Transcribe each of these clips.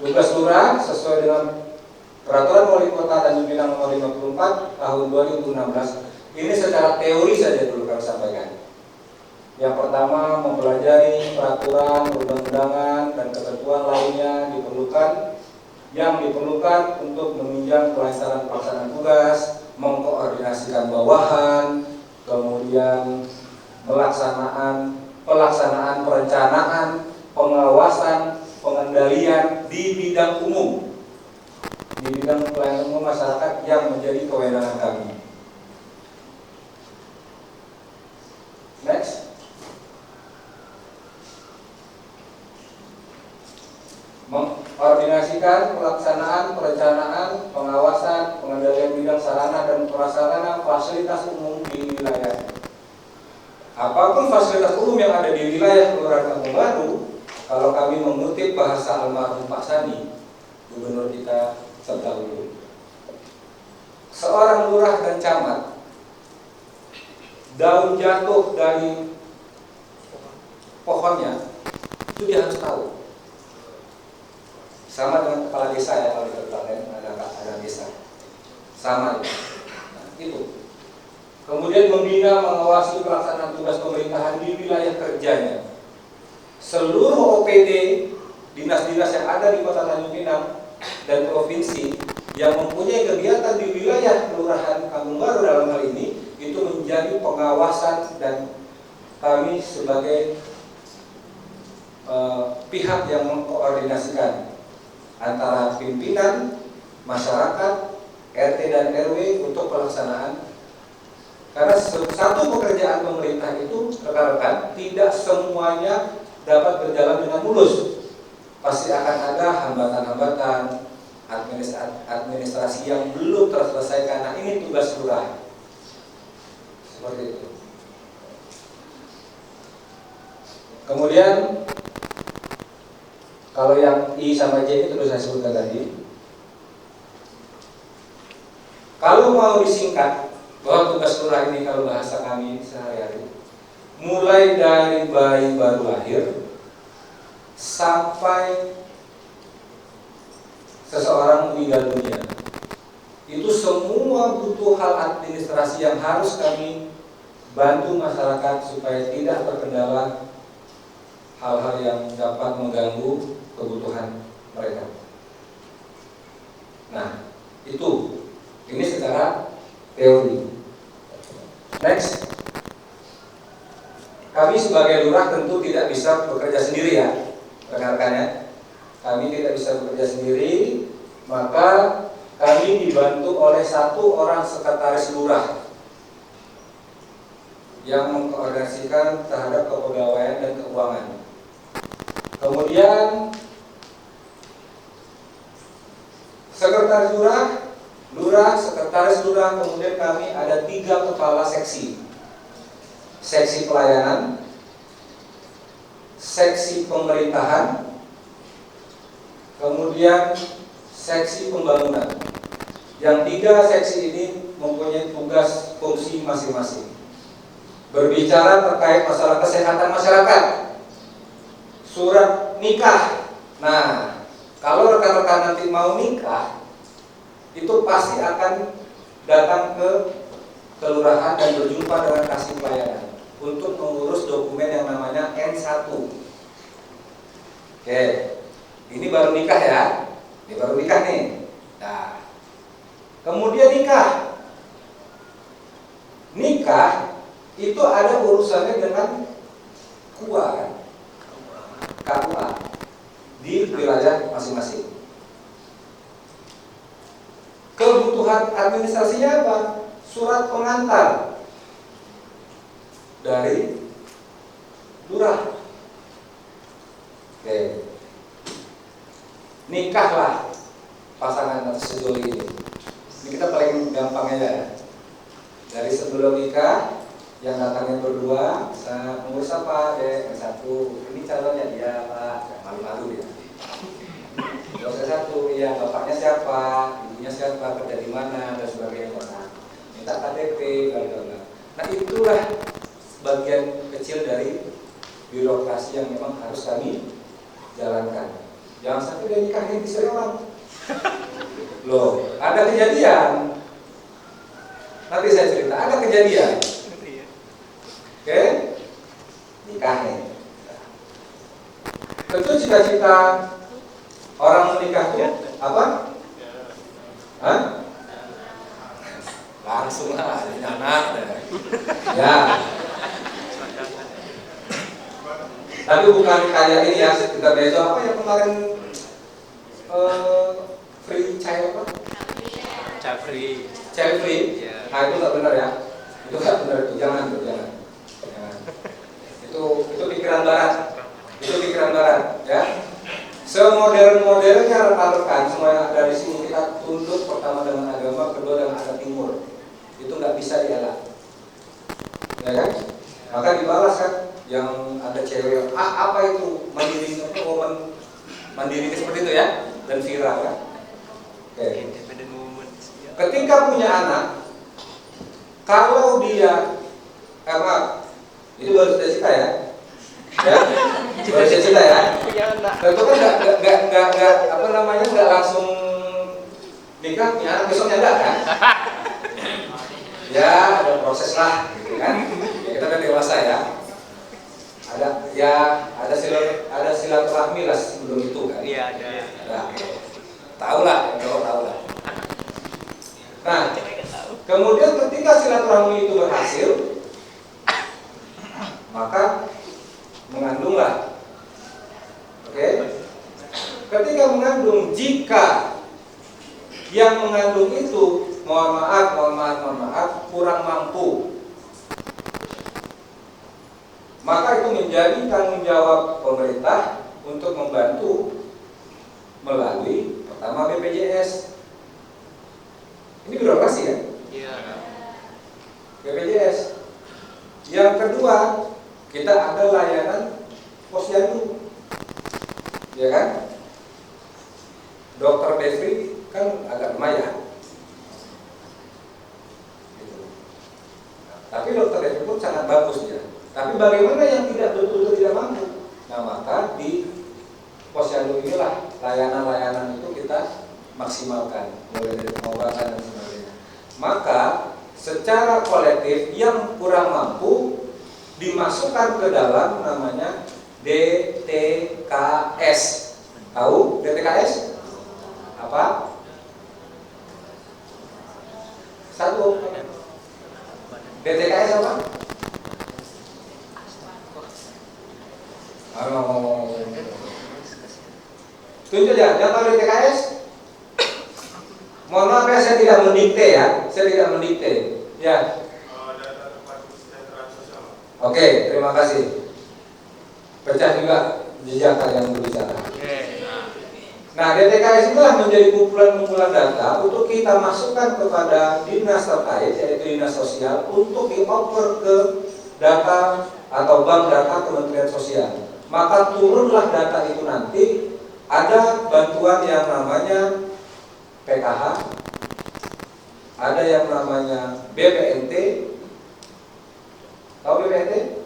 Tugas lurah sesuai dengan Peraturan Wali Kota Tanjung Pinang Nomor 54 Tahun 2016. Ini secara teori saja dulu kami sampaikan. Yang pertama, mempelajari peraturan, perundang-undangan, dan ketentuan lainnya yang diperlukan untuk menunjang kelancaran pelaksanaan tugas, mengkoordinasikan bawahan, kemudian pelaksanaan perencanaan, pengawasan, pengendalian di bidang umum, di bidang pelayanan umum masyarakat yang menjadi kewenangan kami. Next. Mengkoordinasikan pelaksanaan, perencanaan, pengawasan, pengendalian bidang sarana dan prasarana fasilitas umum di wilayah. Apapun fasilitas umum yang ada di wilayah Kelurahan Kampung Baru, kalau kami mengutip bahasa almarhum Pak Sani, gubernur kita terdahulu, seorang lurah dan camat, daun jatuh dari pohonnya, itu dia harus tahu. Sama dengan kepala desa ya, kalau di kabupaten ada desa, sama ya. Nah, itu. Kemudian membina, mengawasi pelaksanaan tugas pemerintahan di wilayah kerjanya. Seluruh OPD dinas-dinas yang ada di Kota Tanjung Pinang dan provinsi yang mempunyai kegiatan di wilayah Kelurahan Kampung Baru dalam hal ini, itu menjadi pengawasan, dan kami sebagai pihak yang mengkoordinasikan antara pimpinan, masyarakat, RT dan RW untuk pelaksanaan. Karena satu pekerjaan pemerintah itu, rekan-rekan, tidak semuanya dapat berjalan dengan mulus. Pasti akan ada hambatan-hambatan, administrasi yang belum terselesaikan. Nah, ini tugas lurah. Seperti itu. Kemudian kalau yang I sama J itu sudah saya sebutkan tadi. Kalau mau disingkat, bahwa tugas lurah ini kalau bahasa kami sehari-hari, mulai dari bayi baru lahir sampai seseorang meninggal dunia, itu semua butuh hal administrasi yang harus kami bantu masyarakat supaya tidak terkendala hal-hal yang dapat mengganggu kebutuhan mereka. Nah, ini secara teori. Next, kami sebagai lurah tentu tidak bisa bekerja sendiri ya, rekan-rekannya. Kami tidak bisa bekerja sendiri, maka kami dibantu oleh satu orang sekretaris lurah yang mengkoordinasikan terhadap kepegawaian dan keuangan. Kemudian sekretaris lurah, sekretaris lurah, kemudian kami ada 3 kepala seksi. Seksi pelayanan, seksi pemerintahan, kemudian seksi pembangunan. Yang 3 seksi ini mempunyai tugas fungsi masing-masing. Berbicara terkait masalah kesehatan masyarakat, surat nikah. Nah, kalau rekan-rekan nanti mau nikah, itu pasti akan datang ke kelurahan dan berjumpa dengan kasih pelayanan untuk mengurus dokumen yang namanya N1. Oke, ini baru nikah ya. Ini baru nikah nih. Nah, kemudian nikah itu ada urusannya dengan KUA di wilayah masing-masing. Kebutuhan administrasinya apa? Surat pengantar dari lurah. Oke. Nikahlah pasangan sejoli ini. Ini kita paling gampangnya ya. Dari sebelum nikah, yang datangnya berdua, mengurus apa? Satu, ini calonnya dia Pak, malu-malu ya. Terus satu, ya bapaknya siapa, ibunya siapa, kerja di mana, dan sebagainya. Minta KTP, bla. Nah, itulah bagian kecil dari birokrasi yang memang harus kami jalankan. Jangan sampai dia nikahin istri orang. Loh, ada kejadian. Nanti saya cerita, ada kejadian. Oke? Nikahin. Tentu cita-cita orang menikah itu apa? Hah? Langsung lah, jadi anak. Ya. Tapi bukan kayak ini ya, kita besok apa yang kemarin free child apa? Child free. Yeah. Nah itu nggak benar ya. Itu nggak benar itu, jangan. Itu pikiran barat. Itu pikiran barat, ya. Semodern-modernnya rekan-rekan semua yang ada di sini, kita tunduk pertama dengan agama, kedua dengan adat timur. Itu nggak bisa dielak, ya kan? Maka dibalas kan, yang ada cewek, apa itu mandiri, mandiri seperti itu ya, dan viral kan? Oke. Ketika punya anak, kalau dia, itu baru cita-cita ya. Ya, cita-cita ya. Tentu kan nggak langsung nikah punya anak besoknya enggak kan? Ya ada proses lah, gitu kan? Ya, kita kan dewasa ya. Ada silaturahmi lah sebelum itu kan? Iya ada. Tahu lah, tahu lah. Nah, kemudian ketika silaturahmi itu berhasil, maka mengandunglah. Oke? Ketika mengandung, jika yang mengandung itu mohon maaf kurang mampu, maka itu menjadi tanggung jawab pemerintah untuk membantu melalui pertama BPJS. Ini birokrasi ya? Iya. BPJS. Yang kedua, kita ada layanan posyandu, ya kan? Dokter Devri kan agak lumayan, gitu. Tapi dokter Devri pun sangat bagus ya. Tapi bagaimana yang tidak betul-betul tidak mampu? Nah maka di posyandu inilah layanan-layanan itu kita maksimalkan, mulai dari pengobatan dan sebagainya. Maka secara kolektif yang kurang mampu dimasukkan ke dalam namanya DTKS. Tahu DTKS? Apa? Satu. DTKS apa? Tunjuk ya, yang tahu DTKS? Mohon maaf ya, saya tidak mendikte ya. Ya. Oke, terima kasih. Pecah juga jejak yang berbicara. Nah, DTKS itulah menjadi kumpulan-kumpulan data untuk kita masukkan kepada dinas terkait, yaitu dinas sosial, untuk dioper ke data atau bank data Kementerian Sosial. Maka turunlah data itu nanti, ada bantuan yang namanya PKH, ada yang namanya BPNT. Tahu BPNT?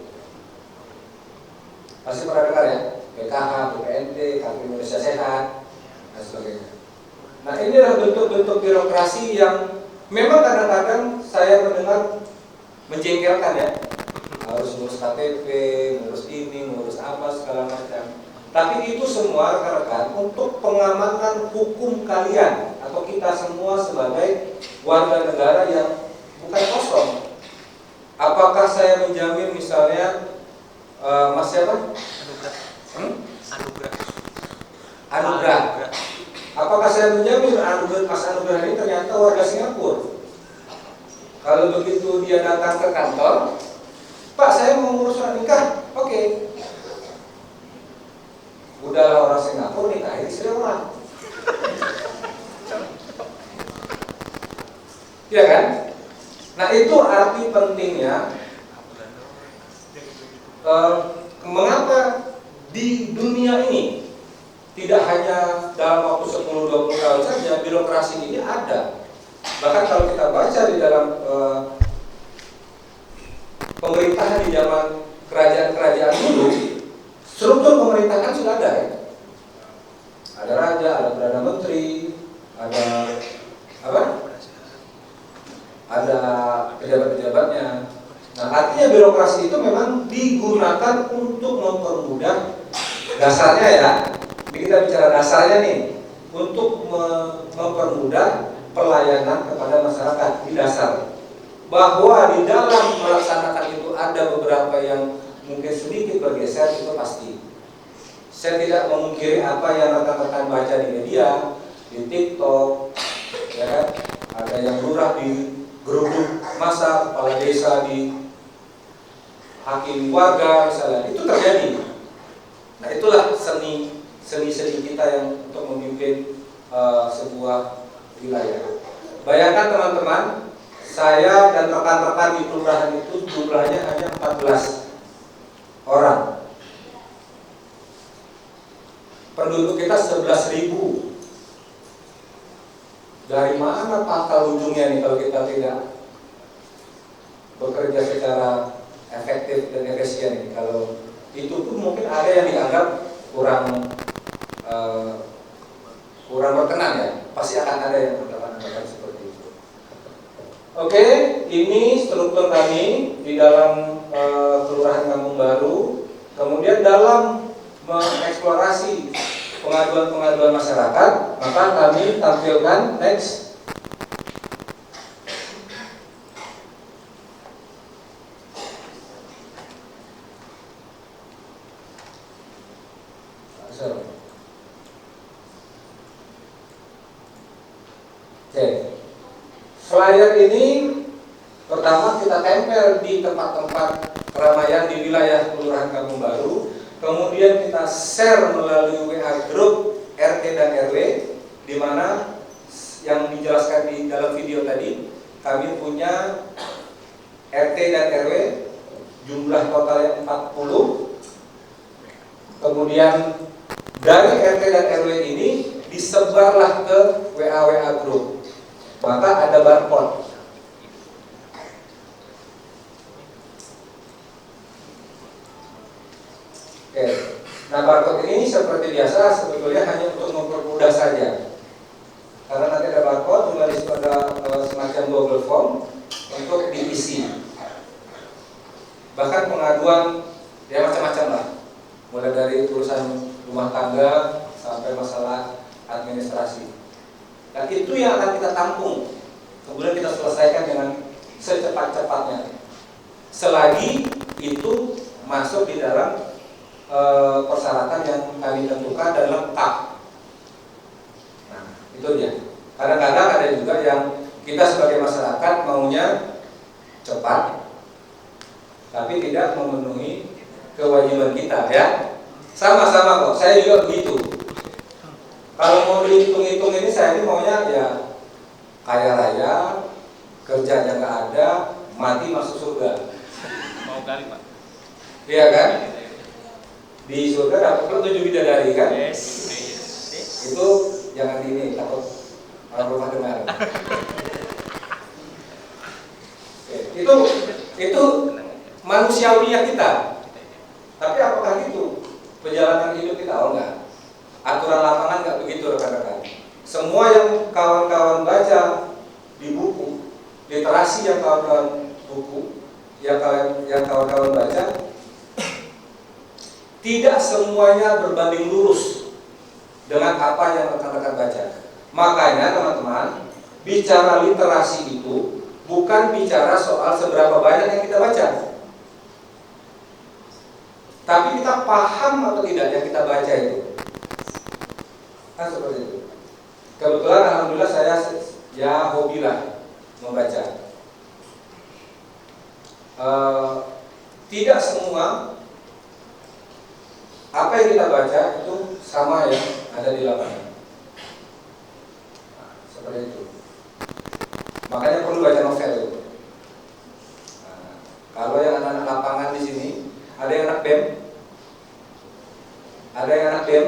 Pasti pernah dengar ya? PKH, BPNT, Kartu Indonesia Sehat, dan sebagainya. Nah inilah bentuk-bentuk birokrasi yang memang kadang-kadang saya mendengar menjengkelkan ya. Harus ngurus KTP, ngurus ini, ngurus apa, segala macam. Tapi itu semua rekan-rekan untuk pengamatan hukum kalian atau kita semua sebagai warga negara yang bukan kosong. Apakah saya menjamin misalnya Mas siapa? Anugrah. Apakah saya menjamin Mas Anugrah ini ternyata warga Singapura? Kalau begitu dia datang ke kantor, Pak saya mau ngurus surat nikah, oke. Udahlah orang Singapura nikahin istri orang. Ya kan? Nah itu arti pentingnya mengapa di dunia ini tidak hanya dalam waktu 10-20 tahun saja birokrasi ini ada. Bahkan kalau kita baca di dalam pemerintahan di zaman kerajaan-kerajaan dulu, struktur pemerintahan sudah ada ya. Ada raja, ada perdana menteri, ada apa? Ada pejabat-pejabatnya. Nah, artinya birokrasi itu memang digunakan untuk mempermudah dasarnya ya. Ini kita bicara dasarnya nih, untuk mempermudah pelayanan kepada masyarakat di dasar. Bahwa di dalam melaksanakan itu ada beberapa yang mungkin sedikit bergeser, itu pasti. Saya tidak memungkiri apa yang rekan-rekan baca di media, di TikTok, ya kan? Ada yang lurah di geruduk masa, kepala desa di hakim warga misalnya, itu terjadi. Nah, itulah seni kita yang untuk memimpin sebuah wilayah. Bayangkan teman-teman, saya dan rekan-rekan di kelurahan itu jumlahnya hanya 14 orang. Penduduk kita 11.000. Dari mana pangkal ujungnya nih kalau kita tidak bekerja secara efektif dan efisien nih? Kalau itu pun mungkin ada yang dianggap kurang berkenan ya. Pasti akan ada yang berkenan seperti itu. Oke, ini struktur kami di dalam Kelurahan Kampung Baru. Kemudian dalam mengeksplorasi pengaduan-pengaduan masyarakat, maka kami tampilkan next. Oke. Flyer ini pertama kita tempel di tempat-tempat keramaian di wilayah Kelurahan Kampung Baru. Kemudian kita share melalui WA grup RT dan RW, di mana yang dijelaskan di dalam video tadi, kami punya RT dan RW jumlah totalnya 40. Kemudian dari RT dan RW ini disebarlah ke WA grup, maka ada barcode. Oke. Nah, barcode ini seperti biasa sebetulnya hanya untuk mempermudah saja. Karena nanti ada barcode, kemudian di situ ada semacam Google Form untuk diisi. Bahkan pengaduan ya macam-macam lah. Mulai dari urusan rumah tangga sampai masalah administrasi. Dan itu yang akan kita tampung. Kemudian kita selesaikan dengan secepat-cepatnya. Selagi itu masuk di dalam persyaratan yang kami tentukan dan lengkap. Nah, itu dia. Kadang-kadang ada juga yang kita sebagai masyarakat maunya cepat, tapi tidak memenuhi kewajiban kita ya. Sama-sama kok, saya juga begitu. Kalau mau dihitung-hitung ini, saya ini maunya ya kaya raya, kerjanya nggak ada, mati masuk surga. Mau kali Pak? Iya kan? Di surga dapat 7 bidadari kan? Yes. Itu jangan di ini, takut orang rumah dengar. Itu manusiawinya kita. Tapi apakah itu perjalanan hidup kita? Oh enggak. Aturan lapangan enggak begitu rekan-rekan. Semua yang kawan-kawan baca di buku, literasi yang kawan-kawan buku, yang kawan-kawan baca, tidak semuanya berbanding lurus dengan apa yang rekan-rekan baca. Makanya teman-teman, bicara literasi itu bukan bicara soal seberapa banyak yang kita baca, tapi kita paham atau tidak yang kita baca itu. Kan seperti itu. Kebetulan alhamdulillah saya ya hobilah membaca. Tidak semua apa yang kita baca itu sama yang ada di lapangan. Nah, seperti itu. Makanya perlu baca novel itu. Nah, kalau yang anak-anak lapangan di sini, ada yang anak BEM, ada yang anak BEM,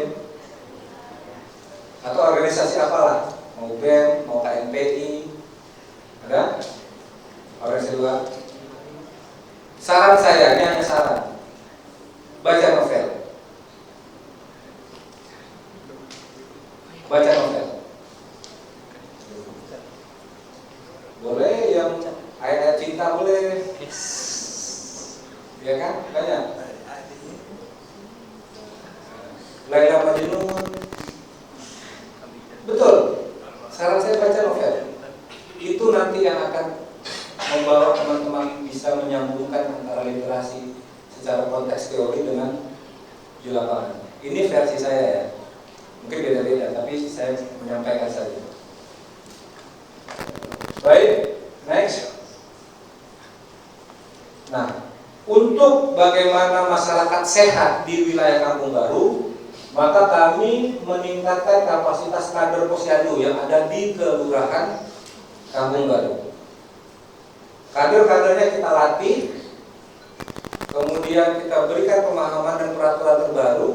atau organisasi apalah, mau BEM, mau KNPI, ada organisasi luar. Saran saya, ini hanya saran, baca novel. boleh, yang ayat-ayat cinta boleh, ya kan? Banyak. Laila Majnun, betul. Sekarang saya baca novel, itu nanti yang akan membawa teman-teman bisa menyambungkan antara literasi secara konteks teori dengan di lapangan. Ini versi saya ya, mungkin beda-beda, tapi saya menyampaikan saja. Baik, next. Nah, untuk bagaimana masyarakat sehat di wilayah Kampung Baru, maka kami meningkatkan kapasitas kader posyandu yang ada di Kelurahan Kampung Baru. Kader-kadernya kita latih, kemudian kita berikan pemahaman dan peraturan terbaru.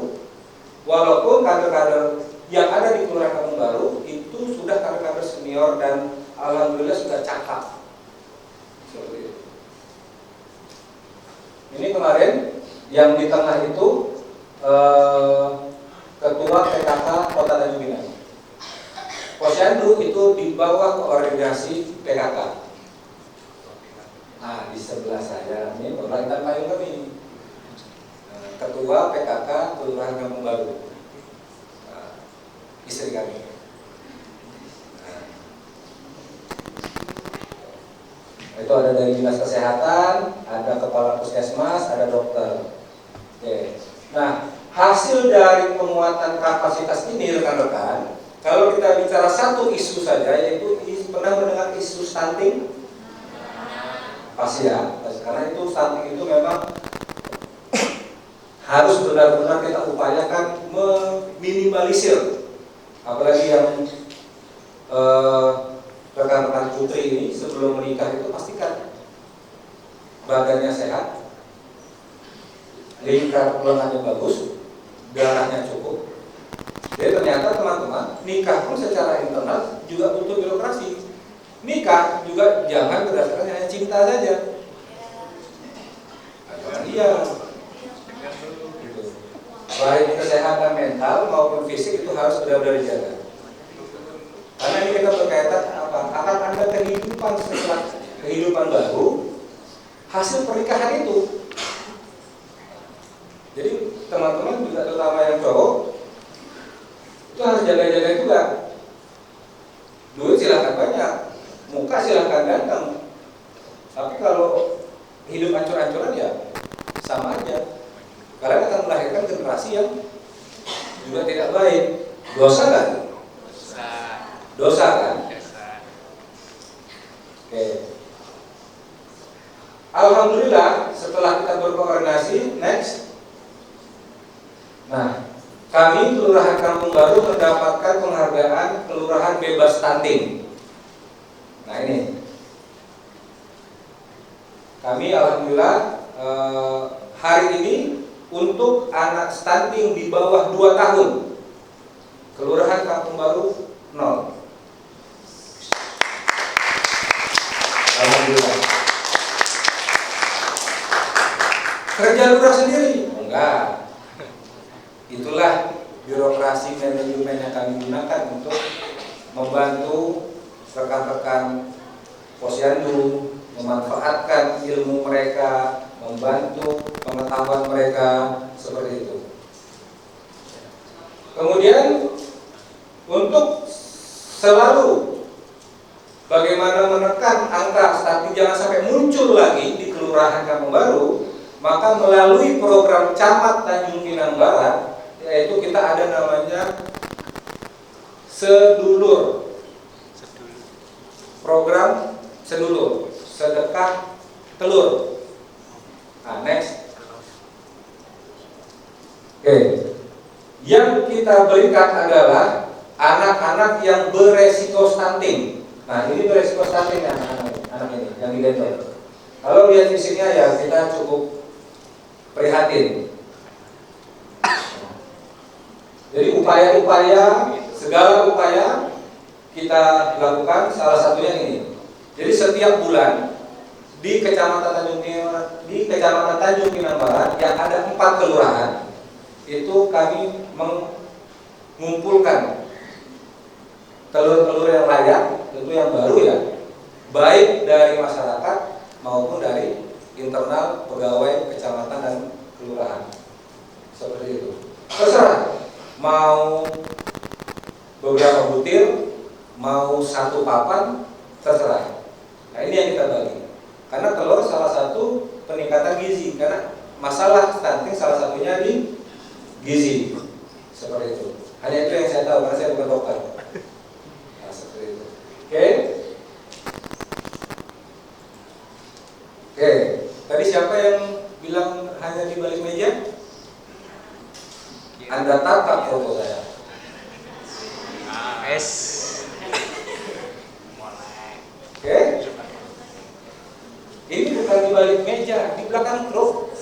Walaupun kader-kader yang ada di Kelurahan Kampung Baru itu sudah kader-kader senior dan alhamdulillah sudah cakap. Seperti itu. Ini kemarin yang di tengah itu Ketua PKK Kota Tanjung Pinang. Posyandu itu di bawah koordinasi PKK. Nah, di sebelah saya ini Bapak Intan Payung kami, Ketua PKK Kelurahan Kampung Baru, istri kami. Itu ada dari dinas kesehatan, ada kepala puskesmas, ada dokter. Oke. Nah, hasil dari penguatan kapasitas ini rekan-rekan, kalau kita bicara satu isu saja, yaitu pernah mendengar isu stunting? Pasti ya, karena itu stunting itu memang harus benar-benar kita upayakan meminimalisir. Apalagi yang rekan-rekan putri ini sebelum menikah itu pastikan badannya sehat, lingkar lengannya bagus, darahnya cukup. Jadi ternyata teman-teman, nikah pun secara internal juga butuh birokrasi. Nikah juga jangan berdasarkan hanya cinta saja. Iya. Gitu. Baik kesehatan mental maupun fisik itu harus benar-benar dijaga. Karena ini kita berkaitan apa? Akan ada kehidupan setelah kehidupan baru hasil pernikahan itu. Jadi teman-teman juga terutama yang cowok itu harus jaga-jaga juga. Duit silahkan banyak, muka silahkan ganteng, tapi kalau hidup hancur-hancuran ya sama aja. Karena akan melahirkan generasi yang juga tidak baik. Dosa kan? Dosa kan? Oke. Alhamdulillah setelah kita berkoordinasi, next. Nah, kami Kelurahan Kampung Baru mendapatkan penghargaan Kelurahan Bebas Stunting. Nah ini, kami alhamdulillah hari ini untuk anak stunting di bawah 2 tahun, Kelurahan Kampung Baru 0. Alhamdulillah. Kerja lurah sendiri? Enggak. Itulah birokrasi manajemen yang kami gunakan untuk membantu rekan-rekan posyandu memanfaatkan ilmu mereka, membantu pengetahuan mereka seperti itu. Kemudian untuk selalu bagaimana menekan angka stunting jangan sampai muncul lagi di Kelurahan Kampung Baru, maka melalui program Camat Tanjung Pinang Barat, yaitu kita ada namanya Sedulur. Program Sedulur, sedekah telur. Nah, next. Oke. Yang kita berikan adalah anak-anak yang beresiko stunting. Nah, ini beresiko stunting anak ini yang digendong. Kalau lihat fisiknya ya kita cukup prihatin. Jadi upaya-upaya, segala upaya kita lakukan, salah satunya ini. Jadi setiap bulan di Kecamatan Tanjung Pinang Barat yang ada 4 kelurahan, itu kami mengumpulkan telur-telur yang layak, tentu yang baru ya, baik dari masyarakat maupun dari internal pegawai kecamatan dan kelurahan. Seperti itu. Terserah mau beberapa butir, mau satu papan, terserah. Nah ini yang kita bagi. Karena telur salah satu peningkatan gizi, karena masalah stunting salah satunya di gizi. Seperti itu. Hanya itu yang saya tahu karena saya bukan dokter. Nah, seperti itu. Oke. Oke. Tadi siapa yang bilang hanya di balik meja? Anda tatap foto saya. S. Oke. Ini bukan di balik meja, di belakang truk.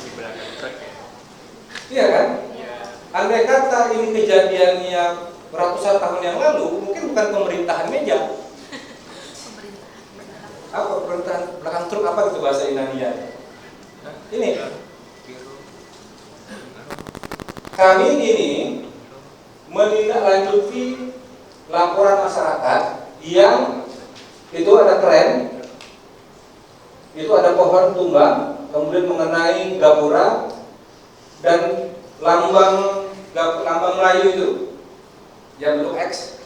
Di belakang truk ya. Iya kan? Iya. Andai kata ini kejadiannya ratusan tahun yang lalu, mungkin bukan pemerintahan meja. Apa pemerintahan belakang truk apa gitu bahasa Yunani-nya? Ini. Kami ini menindaklanjuti laporan masyarakat yang itu ada keren, itu ada pohon tumbang, kemudian mengenai gapura dan lambang Melayu itu yang bentuk X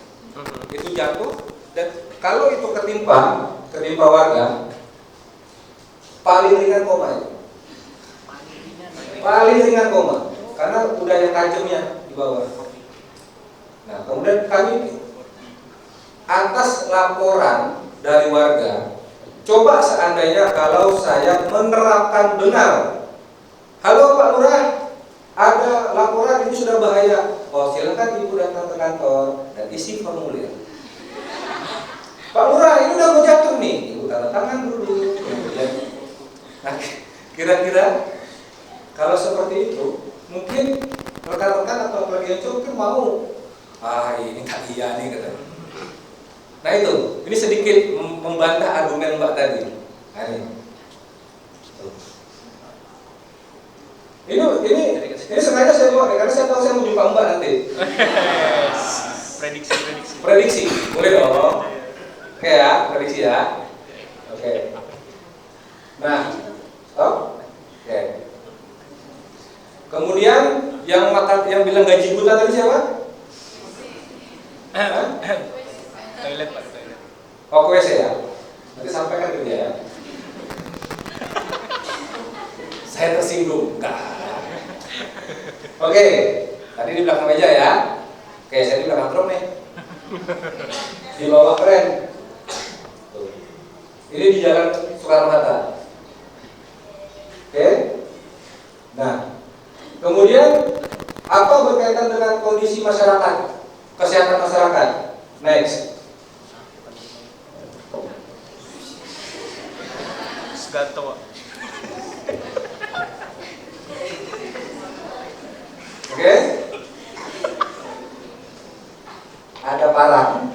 itu jatuh, dan kalau itu ketimpa warga paling ringan koma itu. Paling ringan koma karena udah yang tajamnya di bawah. Nah kemudian kami atas laporan dari warga, coba seandainya kalau saya menerapkan benar, halo Pak Lurah, ada laporan ini sudah bahaya. Oh silakan Ibu datang ke kantor dan isi formulir. Pak Lurah ini udah mau jatuh nih, Ibu tanda tangan dulu. Nah kira-kira kalau seperti itu, mungkin rekan-rekan atau apalagi yang mungkin mau, ini tak iya nih katanya. Nah itu, ini sedikit membantah argumen Mbak tadi. Nah, ini sengaja saya buat karena saya tahu saya mau jumpa Mbak nanti. Prediksi, boleh dong. Oke ya, prediksi ya. Oke. Nah, stop. Oke. Kemudian yang bilang gaji buta tadi siapa? Toilet Pak, toilet. Oh, ke WC ya. Nanti sampaikan ke dia ya. Saya tersinggung. Enggak. Oke, tadi di belakang meja ya. Oke, saya di belakang truk nih. Di bawah keren. Tuh. Ini di Jalan Soekarno-Hatta. Oke. Nah, kemudian apa berkaitan dengan kondisi masyarakat, kesehatan masyarakat? Next. Gato. Oke. Ada parang.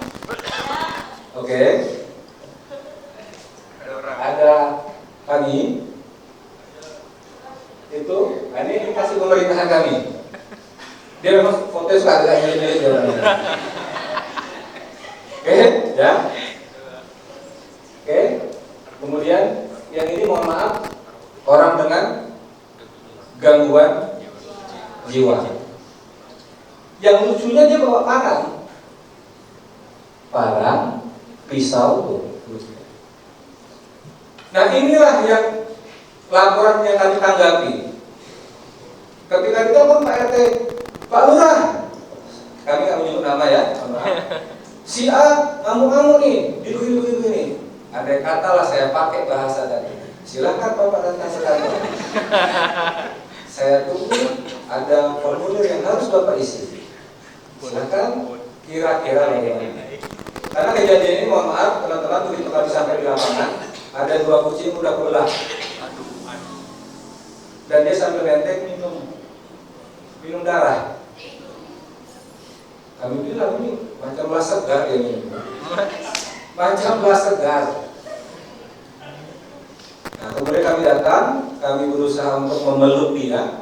Oke. Ada kami. Itu, ini indikasi pemerintahan kami. Dia memang foto suka agak mirip-mirip ya. Oke, ya. Oke. Kemudian yang ini mohon maaf, orang dengan gangguan jiwa. Yang lucunya dia bawa parang, pisau. Nah inilah yang laporan yang kami tanggapi. Ketika ditelepon Pak RT, Pak Lurah, kami nggak menyebut nama ya, si A ngamuk-ngamuk nih, hidup ini. Andai kata lah saya pakai bahasa tadi, silakan Bapak datang ke kantor. Saya tunggu, ada formulir yang harus Bapak isi. Silakan, kira-kira bagaimana. Karena kejadian ini mohon maaf teman-teman, begitu kami sampai di lapangan, ada 2 kucing udah belah. Dan dia sambil benteng minum darah. Kami bilang ini macam belas segar dia minum. Macam belas segar. Nah, kemudian kami datang, kami berusaha untuk memeluk dia.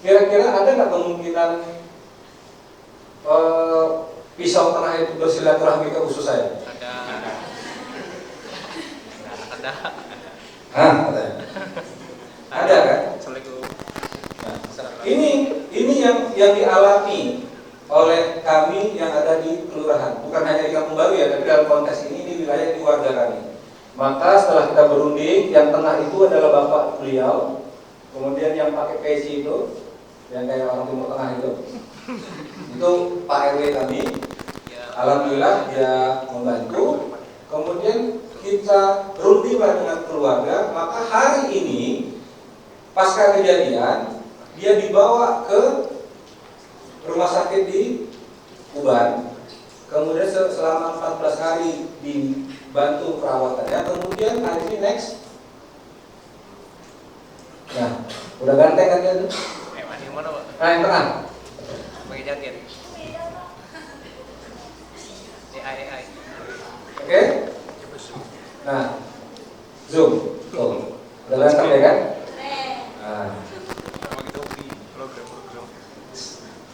Kira-kira ada nggak kemungkinan pisau tengah itu bersilaturahmi ke usus saya? Ada. Hah, katanya. Ada kan? Assalamualaikum. Nah, ini yang dialami oleh kami yang ada di kelurahan, bukan hanya di Kampung Baru ya, tapi dalam konteks ini wilayah keluarga kami. Maka setelah kita berunding, yang tengah itu adalah bapak beliau, kemudian yang pakai peci itu, yang kayak orang Timur Tengah itu Pak RW kami. Alhamdulillah dia membantu. Kemudian kita rundinglah dengan keluarga. Maka hari ini pasca kejadian dia dibawa ke rumah sakit di Uban. Kemudian selama 14 hari dibantu perawatannya. Kemudian hari ini next. Nah, udah ganteng kan dia tuh? Yang mana, Pak? Nah, yang tengah. Pakai jaket. AI. Oke? Nah, zoom. Tuh. Udah ganteng ya kan? Nah. Pakai topi. Program.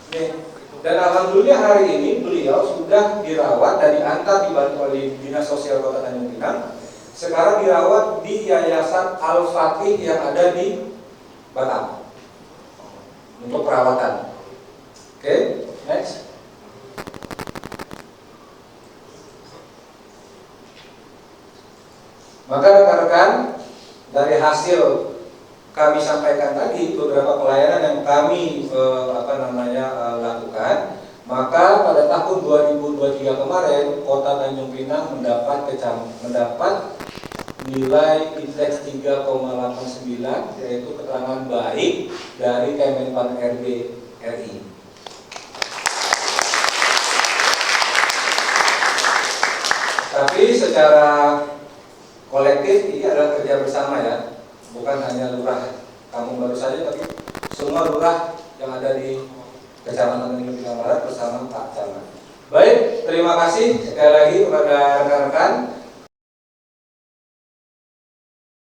Nih. Dan alhamdulillah hari ini beliau sudah dirawat dan diantar dibantu oleh Dinas Sosial Kota Tanjung Pinang. Sekarang dirawat di Yayasan Al-Fatih yang ada di Batam untuk perawatan. Oke, next. Maka rekan-rekan, dari hasil kami sampaikan tadi beberapa pelayanan yang kami lakukan, maka pada tahun 2023 kemarin Kota Tanjung Pinang mendapat nilai indeks 3,89, yaitu keterangan baik dari Kemenpan RB RI. Tapi secara kolektif ini adalah kerja bersama ya, bukan hanya lurah Kampung Baru saja, tapi semua lurah yang ada di Kecamatan Tanjung Pinang Barat bersama Pak Camat. Baik, terima kasih sekali lagi kepada rekan-rekan.